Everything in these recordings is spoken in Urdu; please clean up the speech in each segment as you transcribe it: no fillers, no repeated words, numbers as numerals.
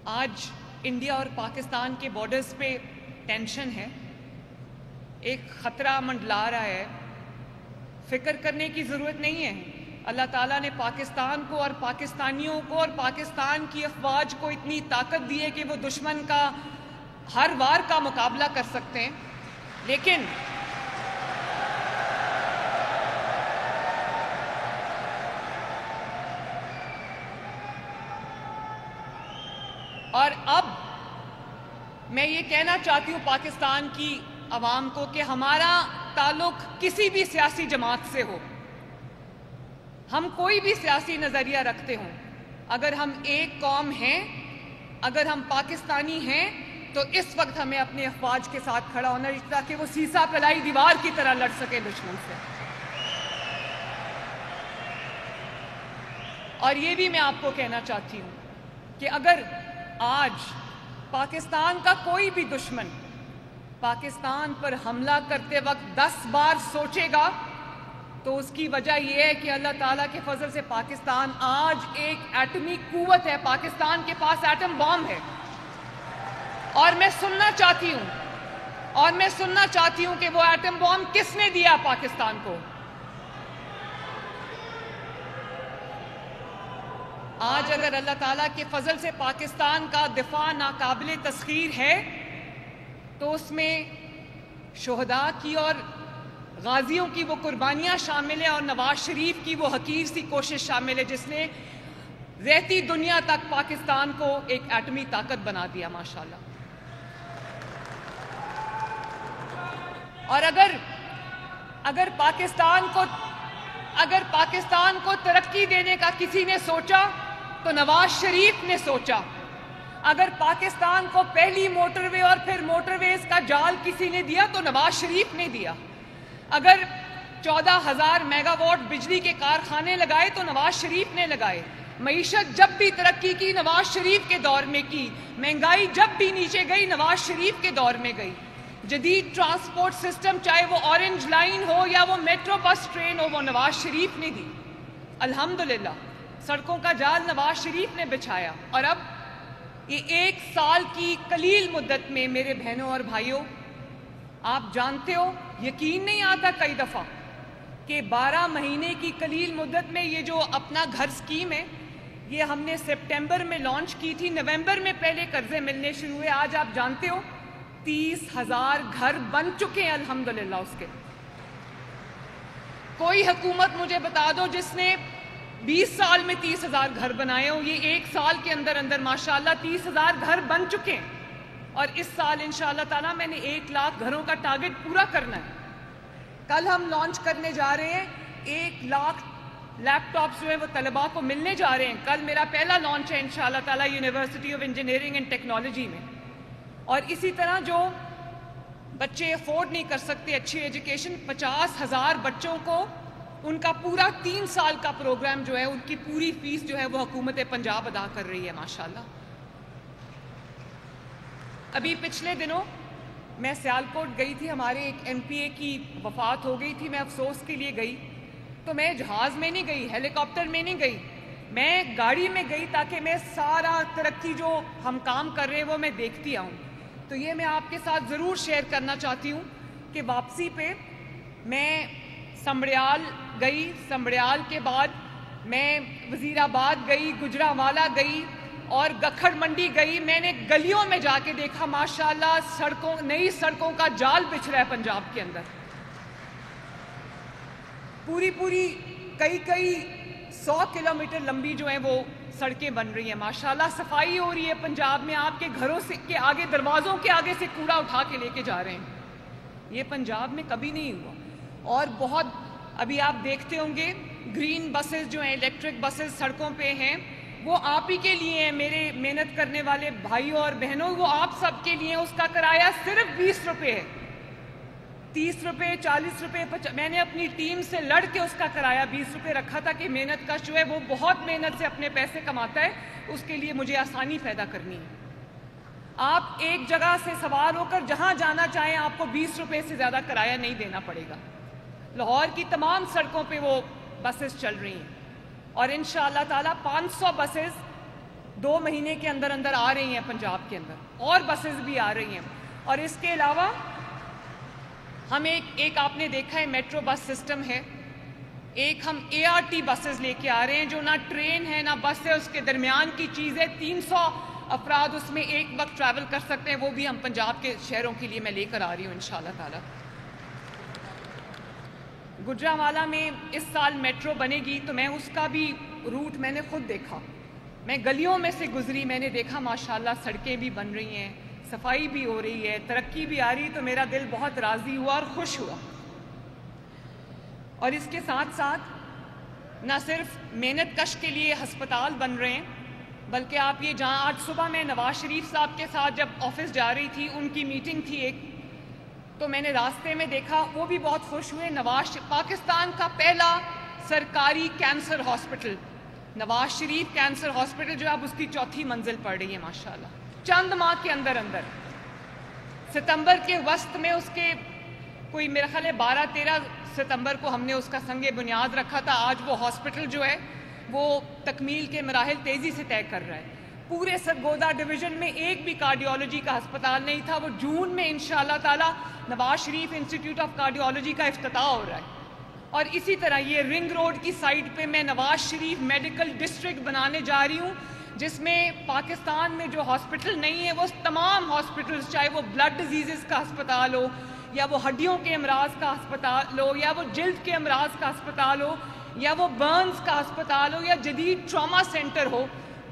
آج انڈیا اور پاکستان کے بارڈرز پہ ٹینشن ہے، ایک خطرہ منڈلا رہا ہے۔ فکر کرنے کی ضرورت نہیں ہے۔ اللہ تعالیٰ نے پاکستان کو اور پاکستانیوں کو اور پاکستان کی افواج کو اتنی طاقت دی ہے کہ وہ دشمن کا ہر وار کا مقابلہ کر سکتے ہیں، لیکن اور اب میں یہ کہنا چاہتی ہوں پاکستان کی عوام کو کہ ہمارا تعلق کسی بھی سیاسی جماعت سے ہو، ہم کوئی بھی سیاسی نظریہ رکھتے ہوں، اگر ہم ایک قوم ہیں، اگر ہم پاکستانی ہیں تو اس وقت ہمیں اپنے افواج کے ساتھ کھڑا ہونا ہے تاکہ وہ سیسا پلائی دیوار کی طرح لڑ سکے دشمن سے۔ اور یہ بھی میں آپ کو کہنا چاہتی ہوں کہ اگر آج پاکستان کا کوئی بھی دشمن پاکستان پر حملہ کرتے وقت 10 بار سوچے گا تو اس کی وجہ یہ ہے کہ اللہ تعالیٰ کے فضل سے پاکستان آج ایک ایٹمی قوت ہے، پاکستان کے پاس ایٹم بام ہے۔ اور میں سننا چاہتی ہوں کہ وہ ایٹم بام کس نے دیا پاکستان کو؟ آج اگر اللہ تعالیٰ کے فضل سے پاکستان کا دفاع ناقابل تسخیر ہے تو اس میں شہداء کی اور غازیوں کی وہ قربانیاں شامل ہیں اور نواز شریف کی وہ حقیر سی کوشش شامل ہے جس نے رہتی دنیا تک پاکستان کو ایک ایٹمی طاقت بنا دیا ماشاءاللہ۔ اور اگر پاکستان کو ترقی دینے کا کسی نے سوچا تو نواز شریف نے سوچا۔ اگر پاکستان کو پہلی موٹر وے اور پھر موٹر ویز کا جال کسی نے دیا تو نواز شریف نے دیا۔ اگر 14,000 میگا واٹ بجلی کے کارخانے لگائے تو نواز شریف نے لگائے۔ معیشت جب بھی ترقی کی نواز شریف کے دور میں کی، مہنگائی جب بھی نیچے گئی نواز شریف کے دور میں گئی۔ جدید ٹرانسپورٹ سسٹم چاہے وہ اورنج لائن ہو یا وہ میٹرو بس ٹرین ہو وہ نواز شریف نے دی۔ الحمدللہ سڑکوں کا جال نواز شریف نے بچھایا۔ اور اب یہ 1 سال کی قلیل مدت میں میرے بہنوں اور بھائیوں، آپ جانتے ہو یقین نہیں آتا کئی دفعہ کہ 12 مہینے کی قلیل مدت میں یہ جو اپنا گھر اسکیم ہے یہ ہم نے سپٹمبر میں لانچ کی تھی، نومبر میں پہلے قرضے ملنے شروع ہوئے۔ آج آپ جانتے ہو 30,000 گھر بن چکے ہیں الحمدللہ۔ اس کے کوئی حکومت مجھے بتا دو جس نے 20 سال میں 30,000 گھر بنائے ہوں، یہ 1 سال کے اندر ماشاءاللہ 30,000 گھر بن چکے ہیں۔ اور اس سال انشاءاللہ تعالیٰ میں نے 1 لاکھ گھروں کا ٹارگٹ پورا کرنا ہے۔ کل ہم لانچ کرنے جا رہے ہیں 1 لاکھ لیپ ٹاپس جو ہیں وہ طلباء کو ملنے جا رہے ہیں۔ کل میرا پہلا لانچ ہے انشاءاللہ تعالیٰ university of engineering and technology میں۔ اور اسی طرح جو بچے افورڈ نہیں کر سکتے اچھی ایجوکیشن، 50,000 بچوں کو ان کا پورا 3 سال کا پروگرام جو ہے ان کی پوری فیس جو ہے وہ حکومت پنجاب ادا کر رہی ہے ماشاءاللہ۔ ابھی پچھلے دنوں میں سیالکوٹ گئی تھی، ہمارے ایک ایم پی اے کی وفات ہو گئی تھی، میں افسوس کے لیے گئی تو میں جہاز میں نہیں گئی، ہیلی کاپٹر میں نہیں گئی، میں گاڑی میں گئی تاکہ میں سارا ترقی جو ہم کام کر رہے ہیں وہ میں دیکھتی آؤں۔ تو یہ میں آپ کے ساتھ ضرور شیئر کرنا چاہتی ہوں کہ واپسی پہ میں سمبڑیال گئی، سمبڑیال کے بعد میں وزیر آباد گئی، گجرانوالہ گئی اور گکھڑ منڈی گئی۔ میں نے گلیوں میں جا کے دیکھا ماشاءاللہ نئی سڑکوں کا جال بچھ رہا ہے پنجاب کے اندر، پوری کئی 100 کلومیٹر لمبی جو ہیں وہ سڑکیں بن رہی ہیں ماشاءاللہ، صفائی ہو رہی ہے پنجاب میں، آپ کے گھروں کے آگے دروازوں کے آگے سے کوڑا اٹھا کے لے کے جا رہے ہیں۔ یہ پنجاب میں کبھی نہیں ہوا۔ اور بہت ابھی آپ دیکھتے ہوں گے گرین بسز جو ہیں، الیکٹرک بسز سڑکوں پہ ہیں، وہ آپ ہی کے لیے ہیں میرے محنت کرنے والے بھائیوں اور بہنوں، وہ آپ سب کے لیے۔ اس کا کرایہ صرف 20 روپے ہے، 30 روپے 40 روپے میں نے اپنی ٹیم سے لڑ کے اس کا کرایہ 20 روپے رکھا تھا کہ محنت کش جو ہے وہ بہت محنت سے اپنے پیسے کماتا ہے، اس کے لیے مجھے آسانی پیدا کرنی ہے۔ آپ ایک جگہ سے سوار ہو کر جہاں جانا چاہیں آپ کو 20 روپے سے زیادہ کرایہ نہیں دینا پڑے گا۔ لاہور کی تمام سڑکوں پہ وہ بسز چل رہی ہیں اور انشاءاللہ تعالیٰ 500 بسز 2 مہینے کے اندر اندر آ رہی ہیں پنجاب کے اندر، اور بسز بھی آ رہی ہیں. اور اس کے علاوہ ہم ایک آپ نے دیکھا ہے میٹرو بس سسٹم ہے، ایک ہم ART بسز لے کے آ رہے ہیں جو نہ ٹرین ہے نہ بس ہے، اس کے درمیان کی چیز ہے. 300 افراد اس میں ایک وقت ٹریول کر سکتے ہیں، وہ بھی ہم پنجاب کے شہروں کے لیے میں لے کر آ رہی ہوں انشاءاللہ تعالی. گجرانوالہ میں اس سال میٹرو بنے گی تو میں اس کا بھی روٹ میں نے خود دیکھا، میں گلیوں میں سے گزری، میں نے دیکھا ماشاءاللہ سڑکیں بھی بن رہی ہیں، صفائی بھی ہو رہی ہے، ترقی بھی آ رہی، تو میرا دل بہت راضی ہوا اور خوش ہوا. اور اس کے ساتھ ساتھ نہ صرف محنت کش کے لیے ہسپتال بن رہے ہیں، بلکہ آپ یہ جہاں آج صبح میں نواز شریف صاحب کے ساتھ جب آفس جا رہی تھی، ان کی میٹنگ تھی ایک، تو میں نے راستے میں دیکھا، وہ بھی بہت خوش ہوئے. پاکستان کا پہلا سرکاری cancer hospital Nawaz Sharif cancer hospital جو اب اس کی 4تھی منزل پڑ رہی ہے ماشاءاللہ، چند ماہ کے اندر اندر. ستمبر کے وسط میں اس کے کوئی میرا خیال ہے 12-13 ستمبر کو ہم نے اس کا سنگ بنیاد رکھا تھا. آج وہ ہاسپٹل جو ہے وہ تکمیل کے مراحل تیزی سے طے کر رہا ہے. پورے سرگودا ڈویژن میں ایک بھی کارڈیولوجی کا ہسپتال نہیں تھا، وہ جون میں انشاءاللہ تعالی Nawaz Sharif institute of cardiology کا افتتاح ہو رہا ہے. اور اسی طرح یہ رنگ روڈ کی سائٹ پہ میں نواز شریف میڈیکل ڈسٹرکٹ بنانے جا رہی ہوں، جس میں پاکستان میں جو ہاسپٹل نہیں ہے وہ تمام ہاسپٹلز، چاہے وہ بلڈ ڈیزیزز کا ہسپتال ہو یا وہ ہڈیوں کے امراض کا ہسپتال ہو یا وہ جلد کے امراض کا ہسپتال ہو یا وہ برنز کا ہسپتال ہو یا جدید ٹراما سینٹر ہو،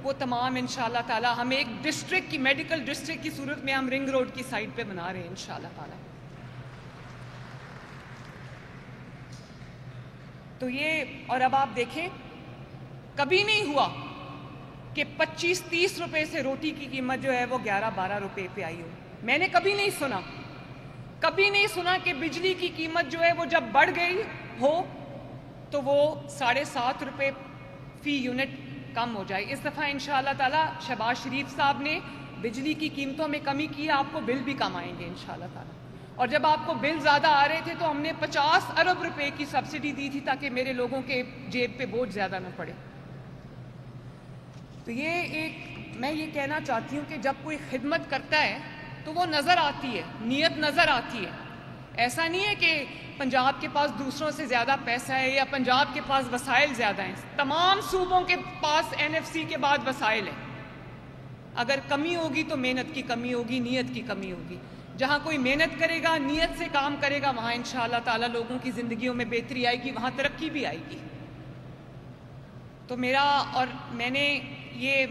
وہ تمام انشاءاللہ تعالی ہم ایک ڈسٹرکٹ کی میڈیکل ڈسٹرکٹ کی صورت میں ہم رنگ روڈ کی سائٹ پہ بنا رہے ہیں انشاءاللہ تعالی. تو یہ، اور اب آپ دیکھیں کبھی نہیں ہوا کہ 25-30 روپے سے روٹی کی قیمت جو ہے وہ 11-12 روپے پہ آئی ہو. میں نے کبھی نہیں سنا کہ بجلی کی قیمت جو ہے وہ جب بڑھ گئی ہو تو وہ 7.5 روپے فی یونٹ کم ہو جائے. اس دفعہ انشاءاللہ تعالی شہباز شریف صاحب نے بجلی کی قیمتوں میں کمی کی، آپ کو بل بھی کم آئیں گے انشاءاللہ تعالی. اور جب آپ کو بل زیادہ آ رہے تھے تو ہم نے 50 ارب روپے کی سبسڈی دی تھی تاکہ میرے لوگوں کے جیب پہ بوجھ زیادہ نہ پڑے. تو میں یہ کہنا چاہتی ہوں کہ جب کوئی خدمت کرتا ہے تو وہ نظر آتی ہے، نیت نظر آتی ہے. ایسا نہیں ہے کہ پنجاب کے پاس دوسروں سے زیادہ پیسہ ہے یا پنجاب کے پاس وسائل زیادہ ہیں. تمام صوبوں کے پاس NFC کے بعد وسائل ہیں. اگر کمی ہوگی تو محنت کی کمی ہوگی، نیت کی کمی ہوگی. جہاں کوئی محنت کرے گا، نیت سے کام کرے گا، وہاں انشاءاللہ تعالی لوگوں کی زندگیوں میں بہتری آئے گی، وہاں ترقی بھی آئے گی. تو میں نے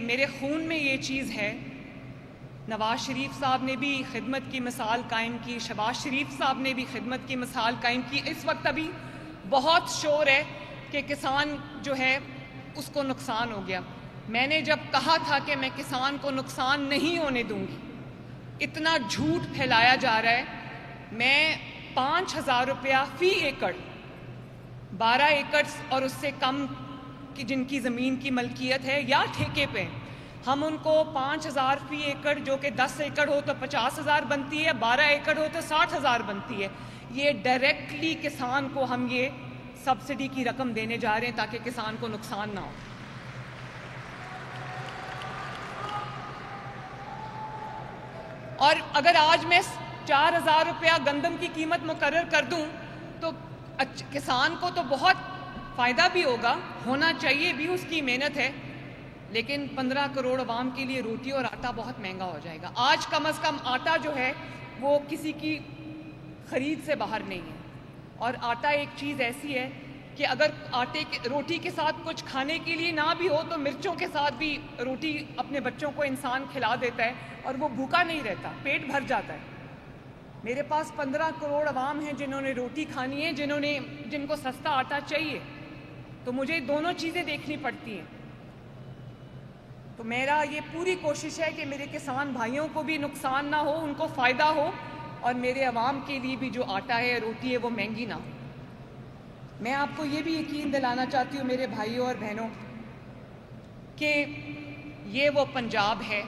میرے خون میں یہ چیز ہے. نواز شریف صاحب نے بھی خدمت کی مثال قائم کی، شہباز شریف صاحب نے بھی خدمت کی مثال قائم کی. اس وقت ابھی بہت شور ہے کہ کسان جو ہے اس کو نقصان ہو گیا. میں نے جب کہا تھا کہ میں کسان کو نقصان نہیں ہونے دوں گی، اتنا جھوٹ پھیلایا جا رہا ہے. میں 5,000 روپیہ فی ایکڑ، 12 ایکڑ اور اس سے کم کی جن کی زمین کی ملکیت ہے یا ٹھیکے پہ، ہم ان کو 5,000 فی ایکڑ، جو کہ 10 ایکڑ ہو تو 50,000 بنتی ہے، 12 ایکڑ ہو تو 60,000 بنتی ہے. یہ ڈائریکٹلی کسان کو ہم یہ سبسڈی کی رقم دینے جا رہے ہیں تاکہ کسان کو نقصان نہ ہو. اور اگر آج میں 4,000 روپیہ گندم کی قیمت مقرر کر دوں تو کسان کو تو بہت فائدہ بھی ہونا چاہیے بھی، اس کی محنت ہے، لیکن 15 کروڑ عوام کے لیے روٹی اور آٹا بہت مہنگا ہو جائے گا. آج کم از کم آٹا جو ہے وہ کسی کی خرید سے باہر نہیں ہے. اور آٹا ایک چیز ایسی ہے کہ اگر روٹی کے ساتھ کچھ کھانے کے لیے نہ بھی ہو تو مرچوں کے ساتھ بھی روٹی اپنے بچوں کو انسان کھلا دیتا ہے اور وہ بھوکا نہیں رہتا، پیٹ بھر جاتا ہے. میرے پاس 15 کروڑ عوام ہیں جنہوں نے روٹی کھانی ہے، جن کو سستا آٹا چاہیے. تو مجھے دونوں چیزیں دیکھنی پڑتی ہیں. تو میرا یہ پوری کوشش ہے کہ میرے کسان بھائیوں کو بھی نقصان نہ ہو، ان کو فائدہ ہو، اور میرے عوام کے لیے بھی جو آٹا ہے، روٹی ہے، وہ مہنگی نہ ہو. میں آپ کو یہ بھی یقین دلانا چاہتی ہوں میرے بھائیوں اور بہنوں کہ یہ وہ پنجاب ہے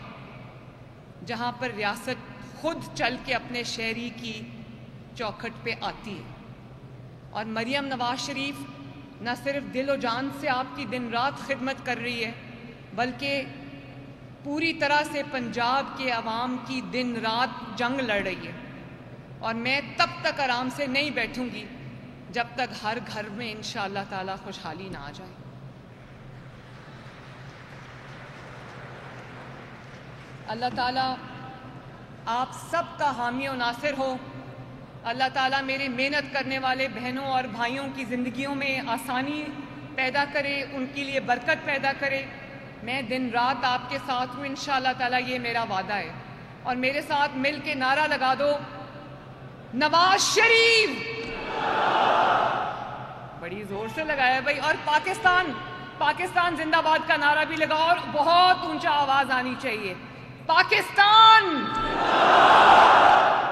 جہاں پر ریاست خود چل کے اپنے شہری کی چوکھٹ پہ آتی ہے. اور مریم نواز شریف نہ صرف دل و جان سے آپ کی دن رات خدمت کر رہی ہے، بلکہ پوری طرح سے پنجاب کے عوام کی دن رات جنگ لڑ رہی ہے، اور میں تب تک آرام سے نہیں بیٹھوں گی جب تک ہر گھر میں انشاءاللہ تعالی خوشحالی نہ آ جائے۔ اللہ تعالیٰ آپ سب کا حامی و ناصر ہو۔ اللہ تعالیٰ میرے محنت کرنے والے بہنوں اور بھائیوں کی زندگیوں میں آسانی پیدا کرے، ان کے لیے برکت پیدا کرے۔ میں دن رات آپ کے ساتھ ہوں انشاءاللہ تعالیٰ، یہ میرا وعدہ ہے۔ اور میرے ساتھ مل کے نعرہ لگا دو، نواز شریف! بڑی زور سے لگایا بھائی۔ اور پاکستان زندہ باد کا نعرہ بھی لگاؤ، اور بہت اونچا آواز آنی چاہیے، پاکستان!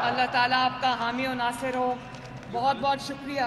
اللہ تعالیٰ آپ کا حامی و ناصر ہو۔ بہت بہت شکریہ۔